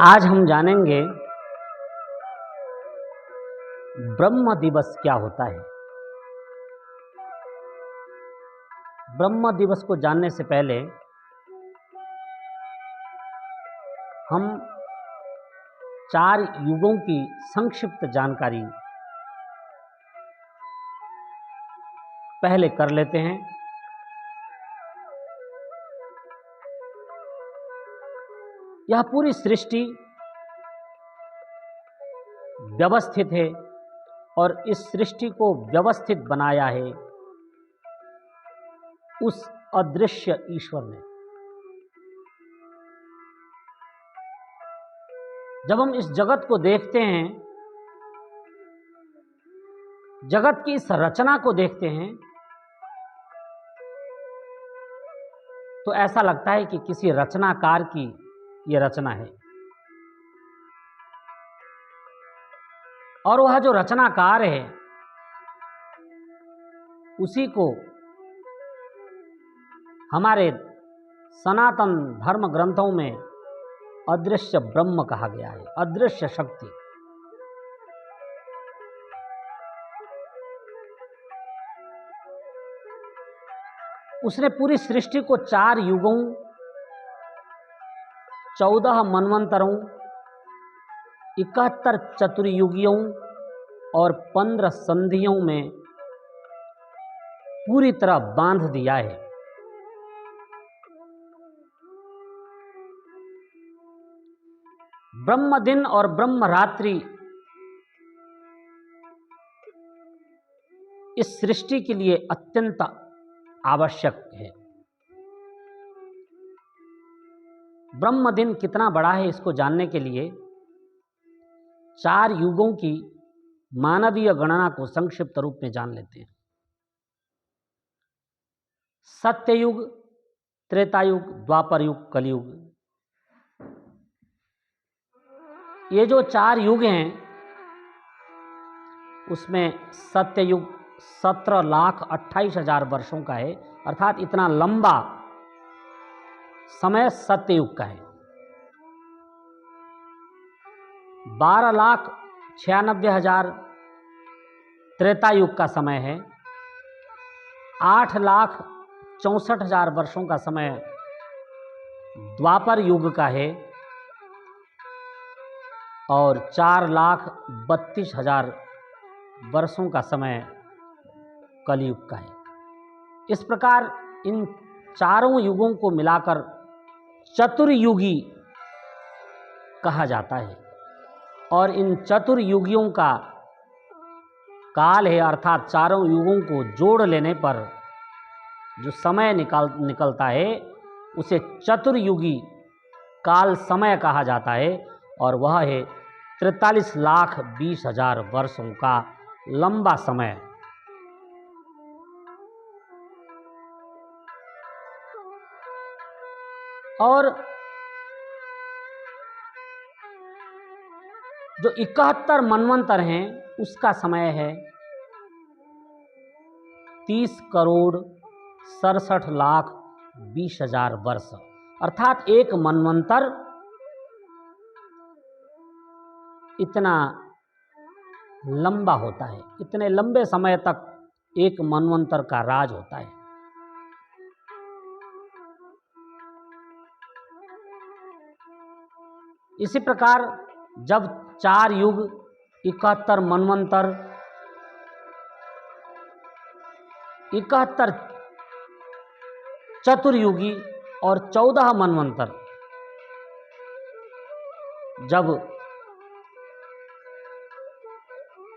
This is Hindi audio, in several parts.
आज हम जानेंगे ब्रह्म दिवस क्या होता है। ब्रह्म दिवस को जानने से पहले हम 4 युगों की संक्षिप्त जानकारी पहले कर लेते हैं। यह पूरी सृष्टि व्यवस्थित है और इस सृष्टि को व्यवस्थित बनाया है उस अदृश्य ईश्वर ने। जब हम इस जगत को देखते हैं, जगत की इस रचना को देखते हैं, तो ऐसा लगता है कि किसी रचनाकार की यह रचना है। और वह जो रचनाकार है उसी को हमारे सनातन धर्म ग्रंथों में अदृश्य ब्रह्म कहा गया है, अदृश्य शक्ति। उसने पूरी सृष्टि को 4 युगों, 14 मनवंतरों, 71 चतुर्युगियों और 15 संधियों में पूरी तरह बांध दिया है। ब्रह्म दिन और ब्रह्म रात्रि इस सृष्टि के लिए अत्यंत आवश्यक है। ब्रह्म दिन कितना बड़ा है इसको जानने के लिए 4 युगों की मानवीय गणना को संक्षिप्त रूप में जान लेते हैं। सत्ययुग, त्रेतायुग, द्वापर युग, कलयुग। ये जो 4 युग हैं उसमें सत्ययुग 17,28,000 वर्षों का है, अर्थात इतना लंबा समय सत्ययुग का है। 12,96,000 त्रेतायुग का समय है। 8,64,000 वर्षों का समय द्वापर युग का है और 4,32,000 वर्षों का समय कलयुग का है। इस प्रकार इन चारों युगों को मिलाकर चतुर्युगी कहा जाता है और इन चतुर्युगियों का काल है, अर्थात चारों युगों को जोड़ लेने पर जो समय निकलता है उसे चतुर्युगी काल समय कहा जाता है और वह है 43,20,000 वर्षों का लंबा समय। और जो 71 मनवंतर हैं उसका समय है 30,67,20,000 वर्ष, अर्थात एक मनवंतर इतना लंबा होता है। इतने लंबे समय तक एक मनवंतर का राज होता है। इसी प्रकार जब 4 युग, 71 मनवंतर, 71 चतुर्युगी और 14 मनवंतर जब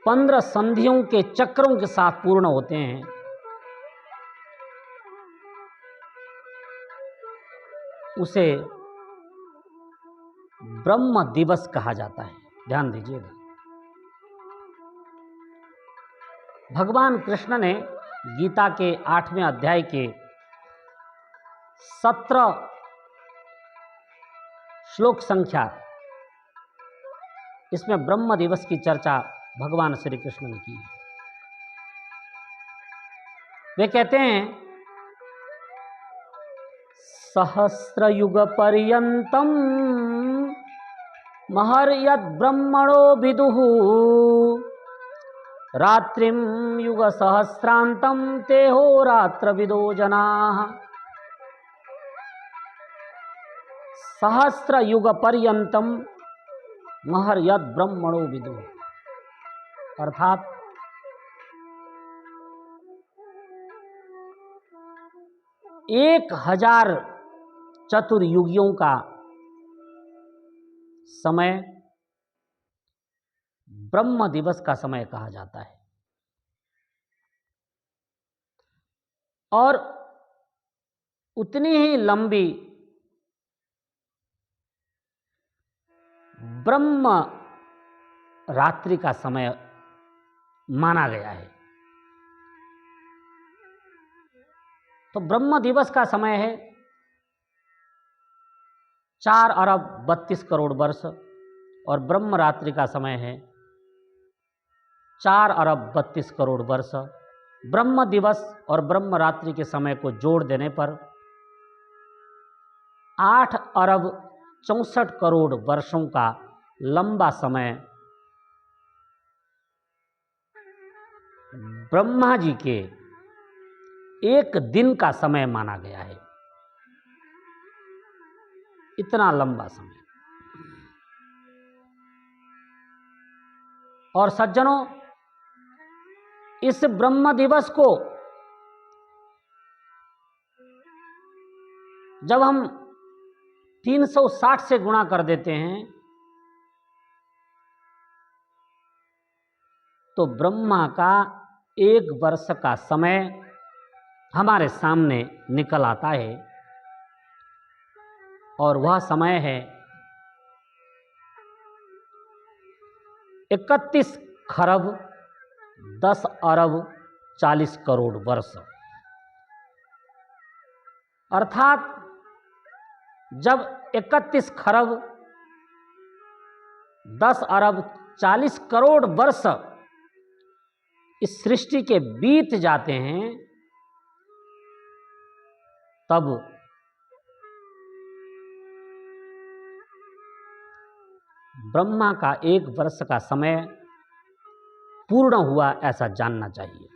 15 संधियों के चक्रों के साथ पूर्ण होते हैं उसे ब्रह्म दिवस कहा जाता है। ध्यान दीजिएगा, भगवान कृष्ण ने गीता के 8वें अध्याय के 17 श्लोक संख्या, इसमें ब्रह्म दिवस की चर्चा भगवान श्री कृष्ण ने की है। वे कहते हैं सहस्रयुग पर्यंतम महर्यद् ब्रह्मणो विदुः रात्रिं युगसहस्रान्तं तेहो रात्रविदो जनाः। सहस्रयुगपर्यन्तं महर्यद् ब्रह्मणो विदुः, अर्थात 1000 चतुर्युगियों का समय ब्रह्म दिवस का समय कहा जाता है। और उतनी ही लंबी ब्रह्म रात्रि का समय माना गया है। तो ब्रह्म दिवस का समय है 4 अरब 32 करोड़ वर्ष और ब्रह्म रात्रि का समय है 4 अरब 32 करोड़ वर्ष। ब्रह्म दिवस और ब्रह्म रात्रि के समय को जोड़ देने पर 8 अरब 64 करोड़ वर्षों का लंबा समय ब्रह्मा जी के एक दिन का समय माना गया है। इतना लंबा समय। और सज्जनों, इस ब्रह्म दिवस को जब हम 360 से गुणा कर देते हैं तो ब्रह्मा का 1 वर्ष का समय हमारे सामने निकल आता है। और वह समय है 31 खरब 10 अरब 40 करोड़ वर्ष। अर्थात जब 31 खरब 10 अरब 40 करोड़ वर्ष इस सृष्टि के बीत जाते हैं, तब ब्रह्मा का 1 वर्ष का समय पूर्ण हुआ ऐसा जानना चाहिए।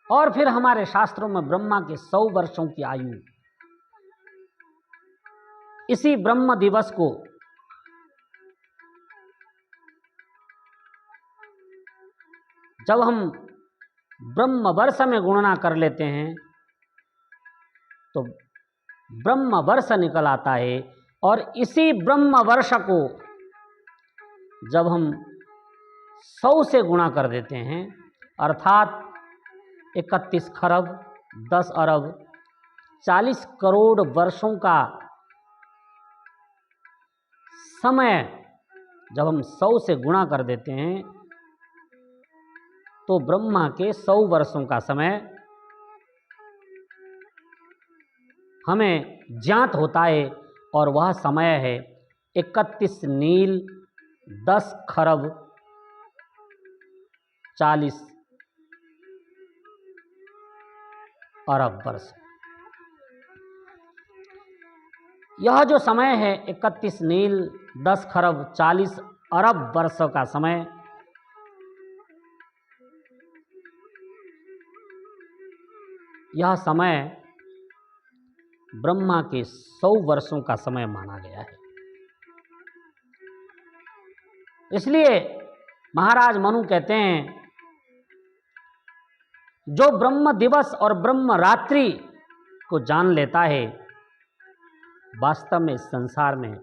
और फिर हमारे शास्त्रों में ब्रह्मा के 100 वर्षों की आयु, इसी ब्रह्म दिवस को जब हम ब्रह्म वर्ष में गणना कर लेते हैं तो ब्रह्म वर्ष निकल आता है। और इसी ब्रह्म वर्ष को जब हम 100 से गुणा कर देते हैं, अर्थात 31 खरब 10 अरब 40 करोड़ वर्षों का समय जब हम 100 से गुणा कर देते हैं तो ब्रह्मा के 100 वर्षों का समय हमें ज्ञात होता है। और वह समय है 31 नील 10 खरब 40 अरब वर्ष। यह जो समय है 31 नील 10 खरब 40 अरब वर्ष का समय, यह समय ब्रह्मा के 100 वर्षों का समय माना गया है। इसलिए महाराज मनु कहते हैं, जो ब्रह्म दिवस और ब्रह्म रात्रि को जान लेता है, वास्तव में इस संसार में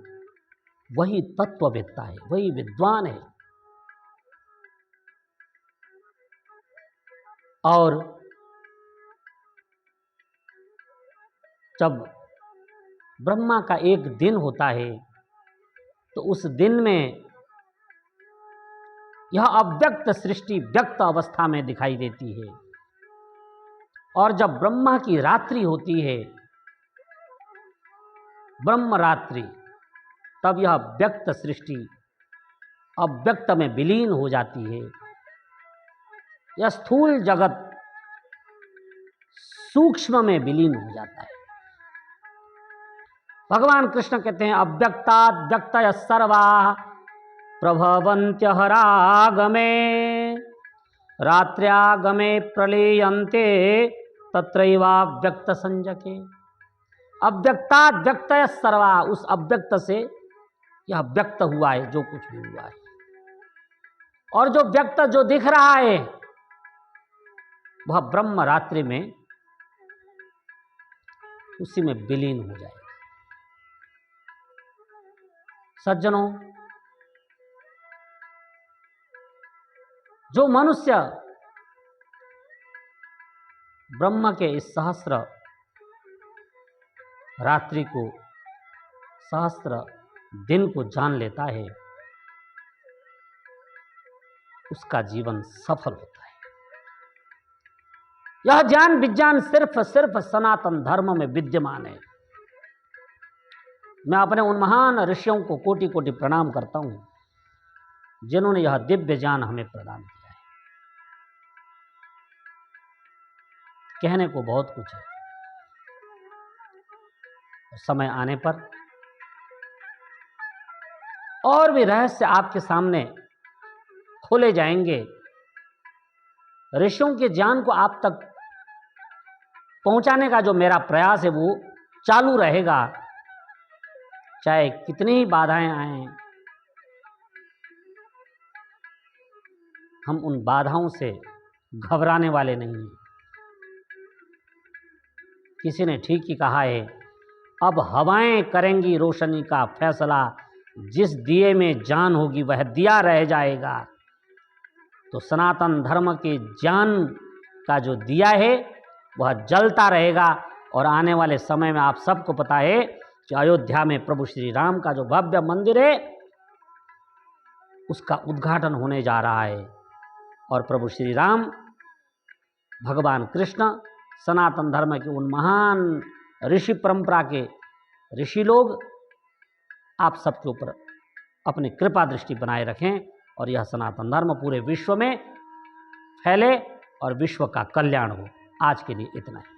वही तत्ववेत्ता है, वही विद्वान है। और जब ब्रह्मा का एक दिन होता है तो उस दिन में यह अव्यक्त सृष्टि व्यक्त अवस्था में दिखाई देती है। और जब ब्रह्मा की रात्रि होती है, ब्रह्म रात्रि, तब यह व्यक्त सृष्टि अव्यक्त में विलीन हो जाती है। यह स्थूल जगत सूक्ष्म में विलीन हो जाता है। भगवान कृष्ण कहते हैं अव्यक्ताद् व्यक्तयः सर्वाः प्रभवन्त्यहरागमे रात्र्यागमे प्रलीयन्ते तत्रैवाव्यक्त संजके। अव्यक्ताद् व्यक्तयः सर्वाः, उस अव्यक्त से यह व्यक्त हुआ है जो कुछ भी हुआ है, और जो व्यक्त जो दिख रहा है वह ब्रह्म रात्रि में उसी में विलीन हो जाएगा। सज्जनों, जो मनुष्य ब्रह्म के इस सहस्त्र रात्रि को, सहस्त्र दिन को जान लेता है, उसका जीवन सफल होता है। यह ज्ञान विज्ञान सिर्फ सनातन धर्म में विद्यमान है। मैं अपने उन महान ऋषियों को कोटि कोटि प्रणाम करता हूं जिन्होंने यह दिव्य ज्ञान हमें प्रदान किया है। कहने को बहुत कुछ है, समय आने पर और भी रहस्य आपके सामने खोले जाएंगे। ऋषियों के ज्ञान को आप तक पहुंचाने का जो मेरा प्रयास है वो चालू रहेगा, चाहे कितनी ही बाधाएं आएं। हम उन बाधाओं से घबराने वाले नहीं हैं। किसी ने ठीक ही कहा है, अब हवाएं करेंगी रोशनी का फैसला, जिस दिए में जान होगी वह दिया रह जाएगा। तो सनातन धर्म के ज्ञान का जो दिया है वह जलता रहेगा, और आने वाले समय में आप सबको पता है कि अयोध्या में प्रभु श्री राम का जो भव्य मंदिर है उसका उद्घाटन होने जा रहा है, और प्रभु श्री राम भगवान कृष्ण सनातन धर्म के उन महान ऋषि परंपरा के ऋषि लोग आप सबके ऊपर अपनी कृपा दृष्टि बनाए रखें, और यह सनातन धर्म पूरे विश्व में फैले और विश्व का कल्याण हो। आज के लिए इतना ही।